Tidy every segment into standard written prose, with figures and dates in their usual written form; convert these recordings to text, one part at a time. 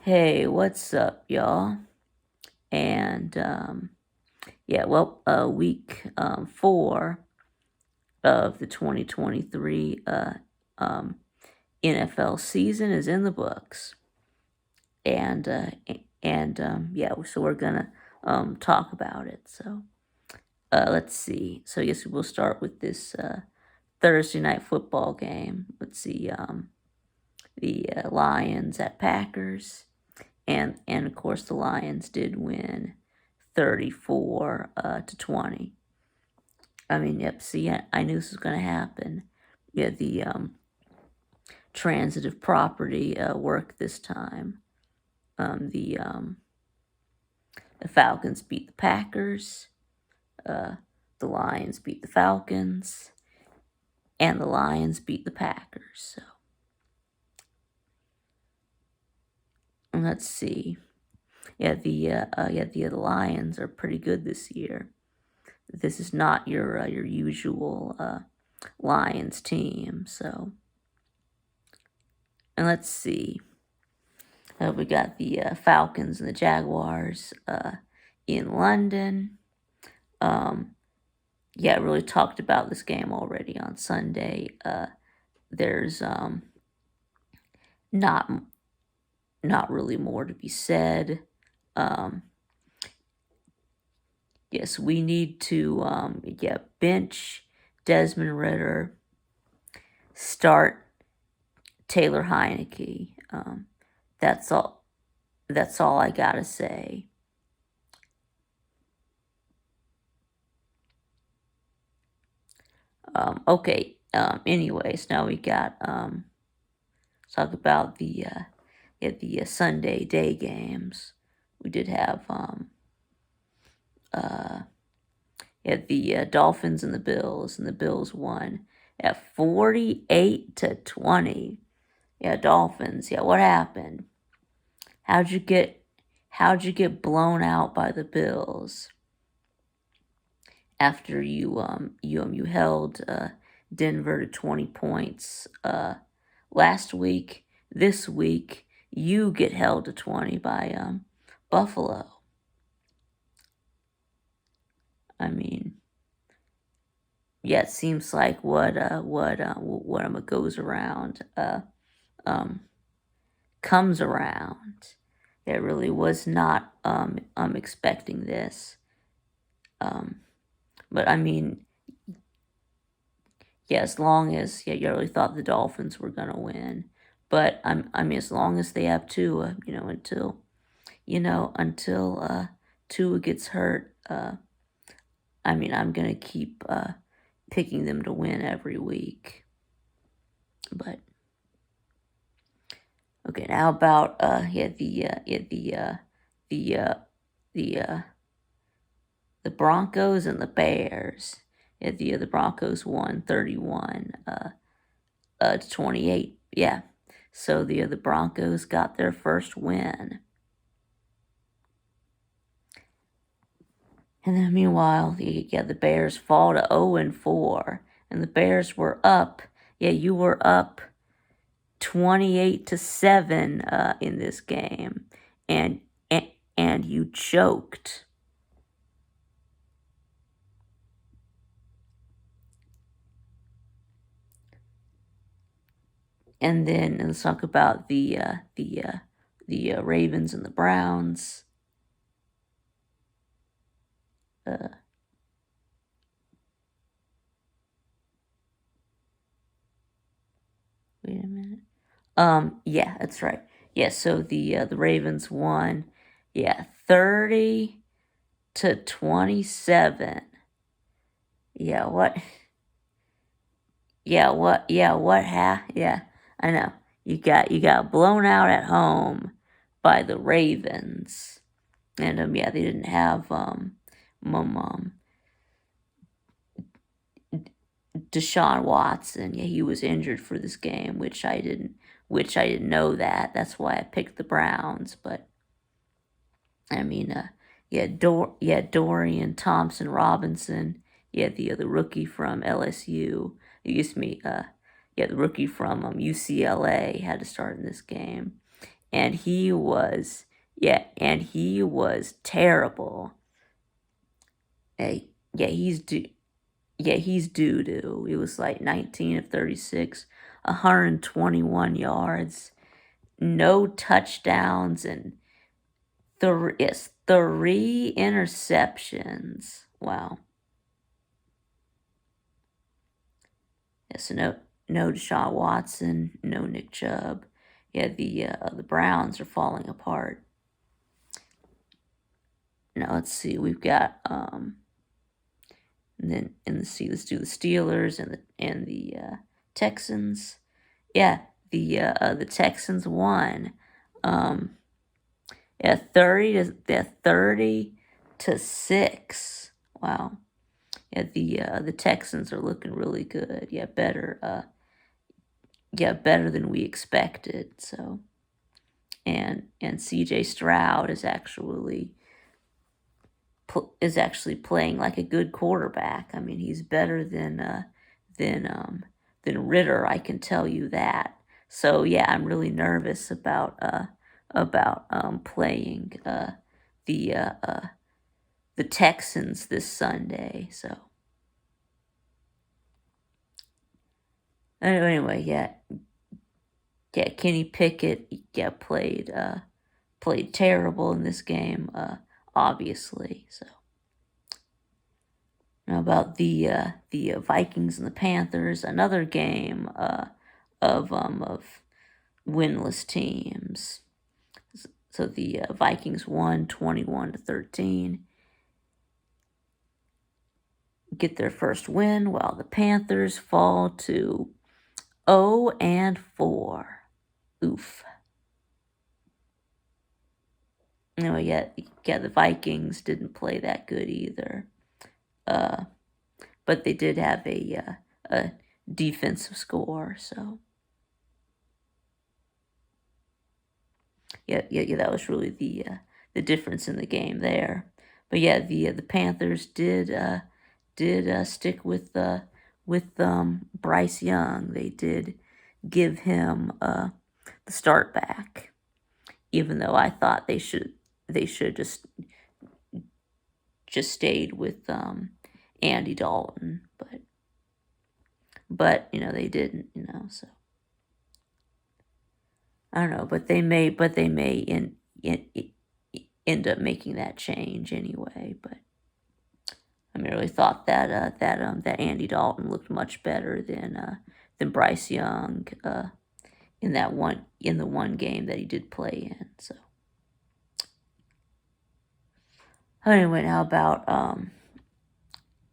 Hey, what's up, y'all? And week 4 of the 2023 NFL season is in the books, so we're gonna talk about it. So let's see. So I guess we'll start with this Thursday night football game. Let's see. The Lions at Packers. And of course the Lions did win 34 to 20. I mean, yep. See, I knew this was going to happen. Yeah, the transitive property worked this time. The Falcons beat the Packers. The Lions beat the Falcons, and the Lions beat the Packers. So let's see. The Lions are pretty good this year. This is not your usual Lions team. So, and let's see. We got the Falcons and the Jaguars in London. I really talked about this game already on Sunday. There's not not really more to be said. Yes, we need to bench Desmond Ritter, start Taylor Heineke. That's all. That's all I gotta say. Okay. Anyways, now we got talk about the Sunday day games. We did have the Dolphins and the Bills won at 48 to 20. Yeah, Dolphins. Yeah, what happened? How'd you get blown out by the Bills after you held Denver to 20 points last week? This week you get held to 20 by Buffalo. I mean, yeah, it seems like what goes around comes around. It really was not I'm expecting this. But I mean, yeah, as long as you really thought the Dolphins were gonna win. But I mean, as long as they have Tua, until Tua gets hurt, I mean, I'm gonna keep picking them to win every week. But okay, now about the Broncos and the Bears. Yeah, the Broncos won 31 to 28. Yeah, so the Broncos got their first win. And then meanwhile, the Bears fall to 0-4, and the Bears were up. Yeah, you were up 28 to 7 in this game, and and you choked. And then let's talk about the Ravens and the Browns. Uh, Wait a minute. Yeah, that's right. Yeah, so the Ravens won. Yeah, 30 to 27. Yeah, what? Yeah, what? Yeah, what? Yeah, I know. You got blown out at home by the Ravens, and they didn't have mum Deshaun Watson. Yeah, he was injured for this game, which I didn't know that. That's why I picked the Browns. But I mean, Dorian Thompson Robinson. Yeah, the rookie from LSU. Excuse me. The rookie from UCLA had to start in this game, and he was and he was terrible. Hey, yeah, he's doo doo. It was like 19 of 36, 121 yards, no touchdowns, and three interceptions. Wow. Yeah, so no Deshaun Watson, no Nick Chubb. Yeah, the Browns are falling apart. Now let's see, we've got and then let's do the Steelers and the Texans. Yeah, the Texans won. Um, yeah, 30 to 6. Wow. Yeah, the Texans are looking really good. Yeah, better than we expected. So and CJ Stroud is actually playing like a good quarterback. I mean, he's better than than Ritter. I can tell you that. So yeah, I'm really nervous about playing the uh, uh, the Texans this Sunday. So anyway, yeah, Kenny Pickett, yeah, played terrible in this game, obviously. So now about the Vikings and the Panthers, another game of winless teams. So the Vikings won 21-13, get their first win, while the Panthers fall to 0-4. Oof. Anyway, yeah, the Vikings didn't play that good either. Uh, but they did have a defensive score. So yeah, that was really the difference in the game there. But yeah, the Panthers did stick with Bryce Young. They did give him the start back, even though I thought they should just stayed with Andy Dalton, but they didn't, so I don't know, but they may end up making that change anyway. But I mean, I really thought that Andy Dalton looked much better than Bryce Young in the one game that he did play in. So anyway, how about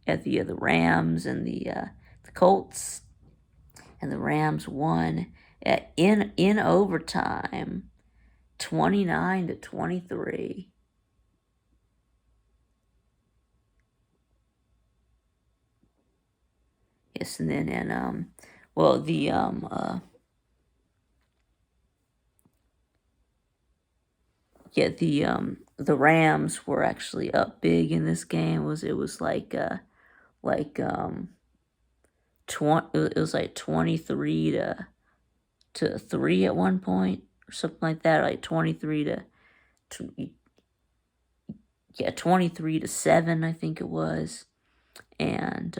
at the Rams and the Colts, and the Rams won in overtime, 29-23. Yes, and then well the Rams were actually up big in this game. It was like 20, it was like 23 to 3 at one point or something like that, like 23 to yeah, 23-7, I think it was. And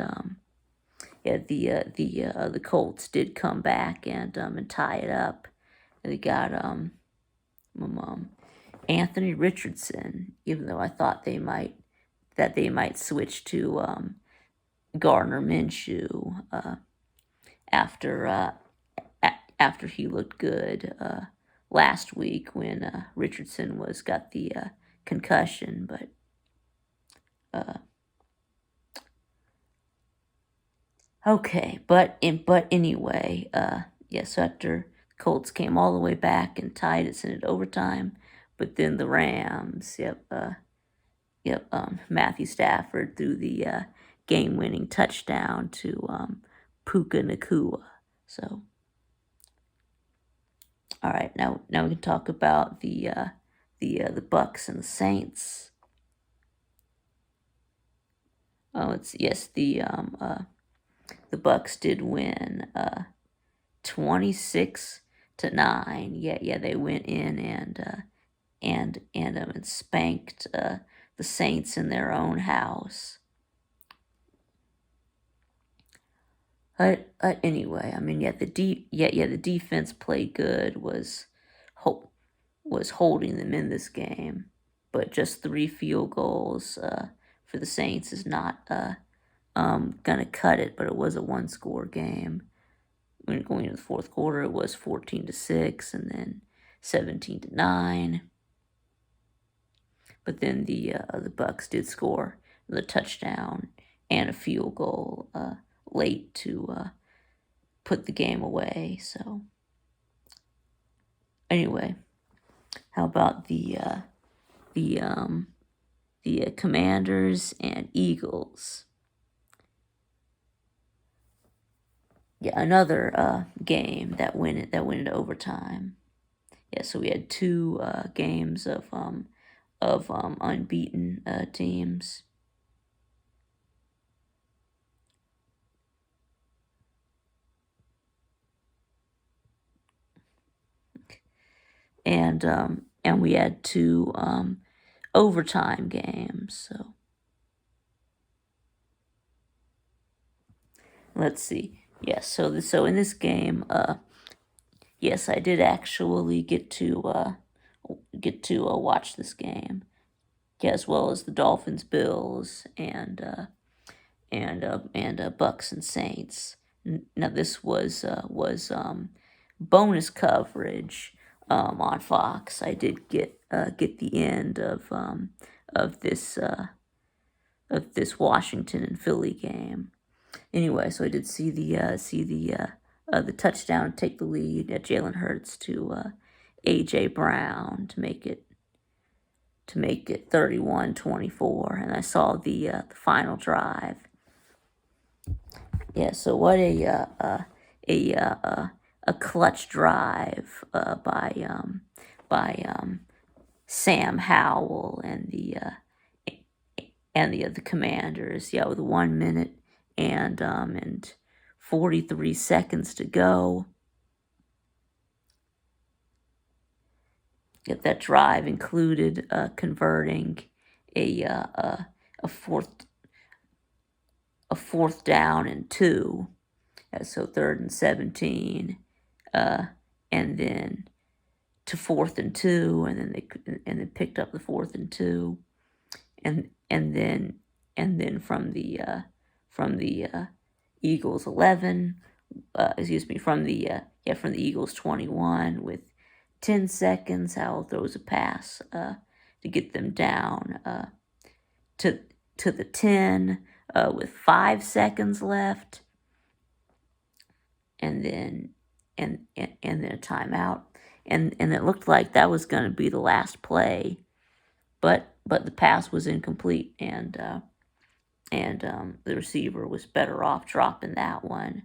yeah, the Colts did come back and tie it up. They got um Anthony Richardson, even though I thought they might switch to Gardner Minshew after after he looked good last week when Richardson got the concussion. But okay, but anyway, so after Colts came all the way back and tied it, sent it overtime, but then the Rams, Matthew Stafford threw the game-winning touchdown to Puka Nakua. So all right, now we can talk about the Bucks and the Saints. Oh, the Bucks did win 26 to 9. Yeah, they went in and spanked the Saints in their own house. But anyway, I mean, the defense played good. Was holding them in this game, but just 3 field goals for the Saints is not gonna cut it. But it was a 1-score game. When going into the fourth quarter, it was 14-6, and then 17-9. But then the Bucks did score the touchdown and a field goal late to put the game away. So anyway, how about the Commanders and Eagles? Yeah, another game that went into overtime. Yeah, so we had 2 games of unbeaten teams. And we had 2 overtime games. So let's see. Yes, so in this game, yes, I did actually get to watch this game, yeah, as well as the Dolphins, Bills, and Bucks and Saints. Now this was bonus coverage on Fox. I did get the end of this of this Washington and Philly game. Anyway, so I did see the touchdown take the lead at Jalen Hurts to AJ Brown to make it 31-24, and I saw the final drive. Yeah, so what a clutch drive by Sam Howell and the Commanders. Yeah, with 1 minute and 43 seconds to go. Yet that drive included converting a fourth down and 2, so 3rd and 17, and then to 4th and 2, and then picked up the 4th and 2, and then from the Eagles 11, from the Eagles 21 with 10 seconds. Howell throws a pass to get them down to the 10 with 5 seconds left, and then a timeout, and it looked like that was going to be the last play, but the pass was incomplete, and the receiver was better off dropping that one.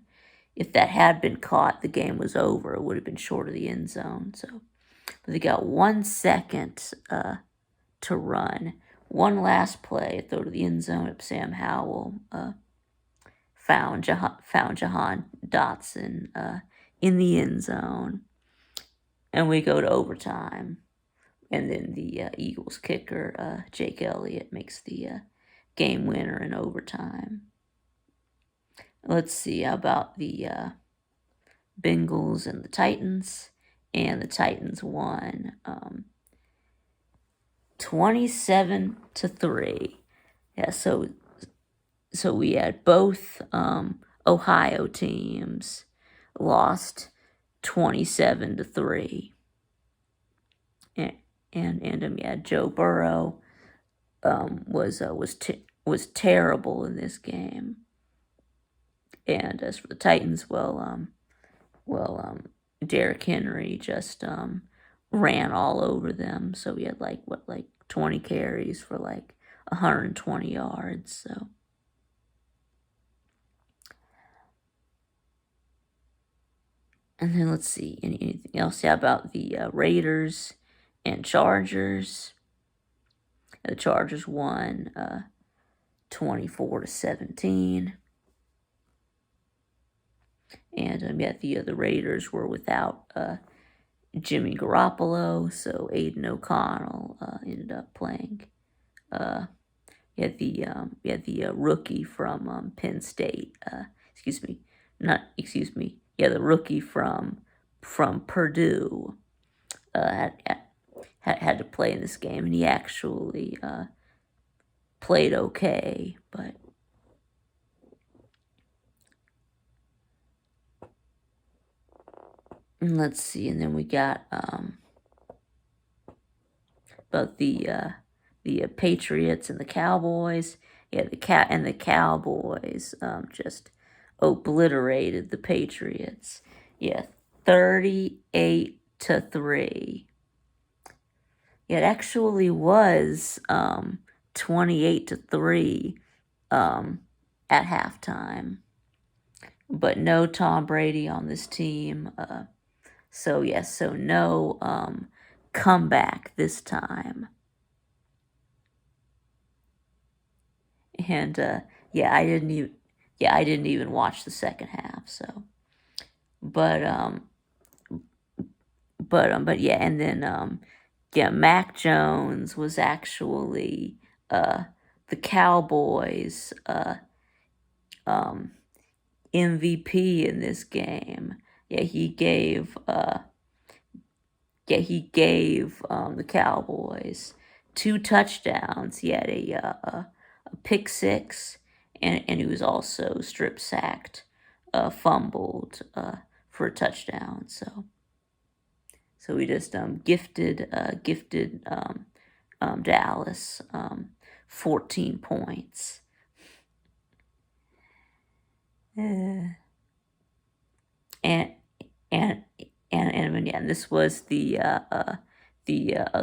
If that had been caught, the game was over. It would have been short of the end zone. So, but they got 1 second to run. One last play, throw to the end zone. Up Sam Howell found Jahan Dotson in the end zone, and we go to overtime. And then the Eagles kicker, Jake Elliott, makes the game winner in overtime. Let's see, how about the Bengals and the Titans? And the Titans won 27-3. Yeah, so we had both Ohio teams lost 27-3. And Joe Burrow was terrible in this game. And as for the Titans, Derrick Henry just ran all over them. So he had like 20 carries for 120 yards. So. And then let's see, anything else? Yeah, about the Raiders and Chargers. The Chargers won 24-17. And the Raiders were without Jimmy Garoppolo. So Aiden O'Connell ended up playing. The rookie from Penn State. Excuse me, not excuse me. Yeah, the rookie from Purdue had to play in this game, and he actually played okay. But let's see, and then we got about the Patriots and the Cowboys. Yeah, the Cowboys just obliterated the Patriots. Yeah, 38-3. It actually was 28-3 at halftime, but no Tom Brady on this team. So yes, so no comeback this time. And I didn't even watch the second half. So, but yeah, and then Mac Jones was actually the Cowboys MVP in this game. He gave the Cowboys 2 touchdowns. He had a pick six, and he was also strip sacked, fumbled for a touchdown. So we just gifted Dallas 14 points. And this was the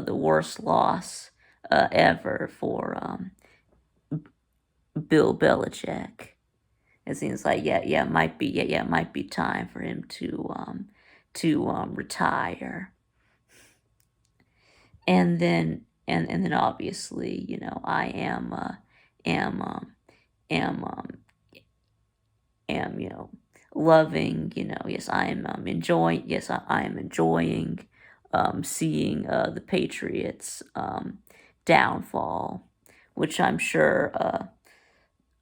worst loss ever for Bill Belichick. It seems like it might be time for him to retire. And then obviously, I am loving, yes, I am enjoying seeing the Patriots downfall, which I'm sure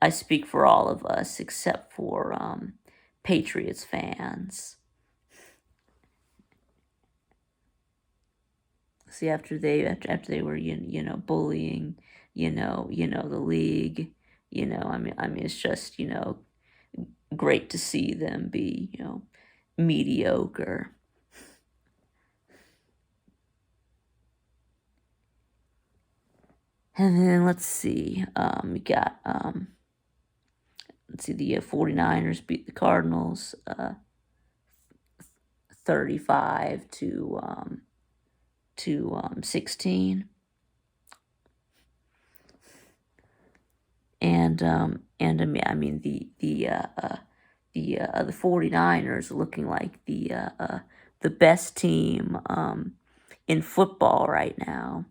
I speak for all of us except for Patriots fans. See, after they were bullying the league, I mean it's just great to see them be mediocre. And then let's see, we got the 49ers beat the Cardinals 35 to 16. And I mean the 49ers looking like the best team in football right now.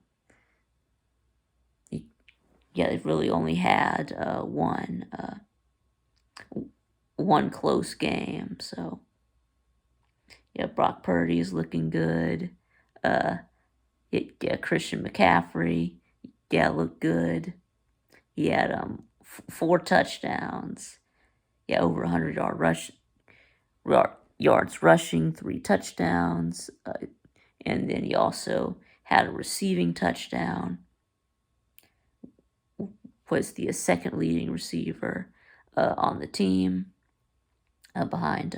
Yeah, they've really only had one close game. So yeah, Brock Purdy is looking good. Christian McCaffrey, looked good. He had 4 touchdowns. Yeah, over 100 yards rushing, 3 touchdowns, and then he also had a receiving touchdown. Was the second leading receiver on the team, behind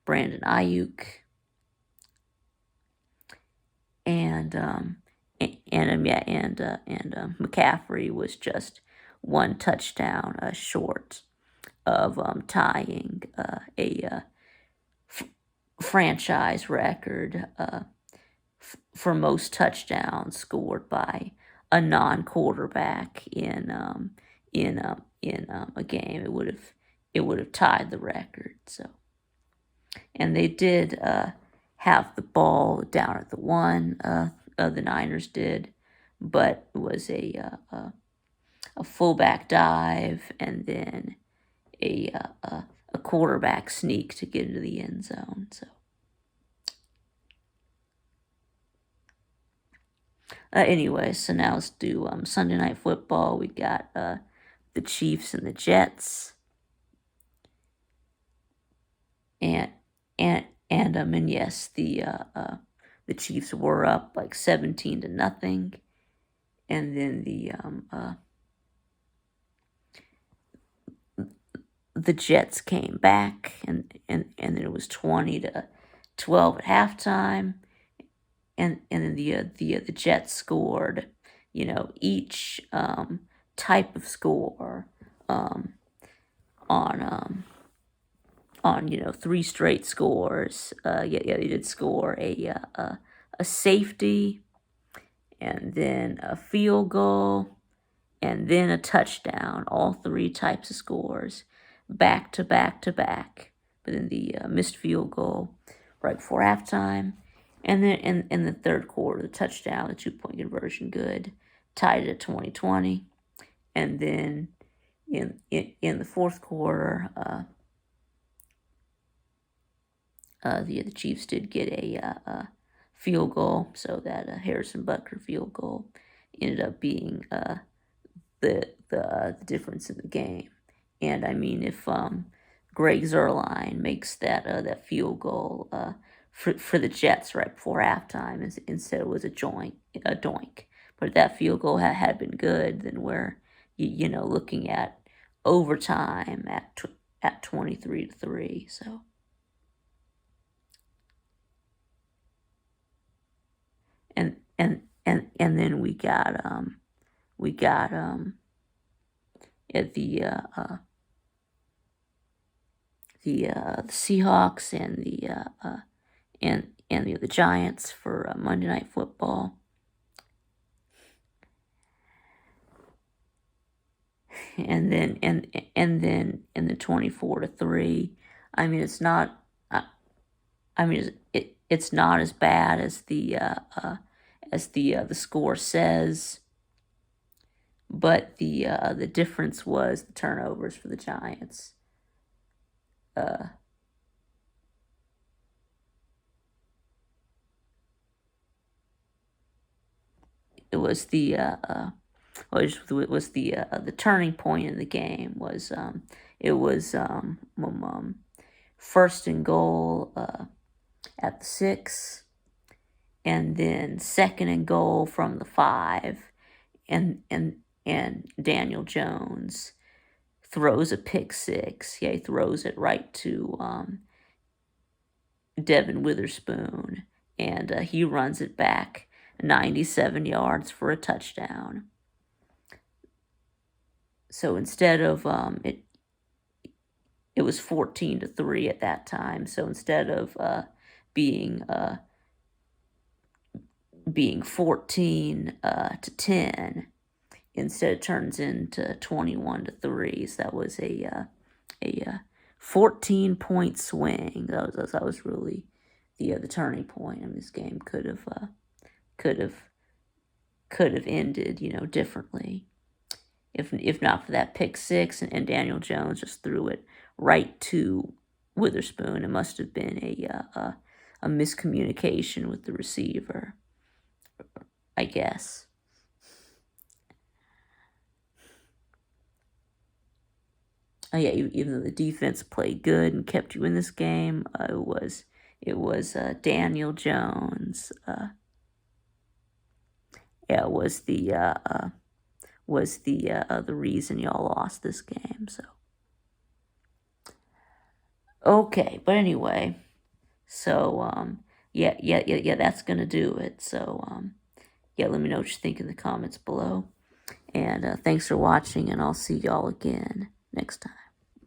Brandon Ayuk. And McCaffrey was just 1 touchdown short of tying a franchise record for most touchdowns scored by a non-quarterback in a game. It would have tied the record. So, and they did have the ball down at the 1. The Niners did, but it was a fullback dive and then a quarterback sneak to get into the end zone. So Anyway, so now let's do Sunday Night Football. We got the Chiefs and the Jets, and and yes, the Chiefs were up like 17-0, and then the Jets came back, and then it was 20-12 at halftime, and then the Jets scored, each type of score on 3 straight scores. They did score a safety, and then a field goal, and then a touchdown. All 3 types of scores, back to back to back. But then the missed field goal right before halftime, and then in the third quarter, the touchdown, the 2-point conversion, good, tied it at 20-20, and then in the fourth quarter, the Chiefs did get a field goal, so that Harrison Butker field goal ended up being the difference in the game. And I mean, if Greg Zuerlein makes that field goal for the Jets right before halftime, instead it was a doink. But if that field goal had been good, then we're looking at overtime at 23-3. So. And then we got at the Seahawks and the Giants for Monday Night Football. And then 24-3. I mean, it's not. It's not as bad as the score says, but the difference was the turnovers for the Giants. It was the turning point in the game was first and goal at the 6, and then second and goal from the 5, and Daniel Jones throws a pick 6. Yeah, he throws it right to Devin Witherspoon, and he runs it back 97 yards for a touchdown. So instead of it was 14-3 at that time. So instead of being 14-10, instead it turns into 21-3. So that was a 14-point swing. That was really the turning point. I mean, this game could have ended differently if not for that pick 6, and Daniel Jones just threw it right to Witherspoon. It must have been a miscommunication with the receiver, I guess. Yeah, even though the defense played good and kept you in this game, it was Daniel Jones. Was the reason y'all lost this game. So okay, but anyway, so yeah, that's gonna do it. So let me know what you think in the comments below, and thanks for watching, and I'll see y'all again next time.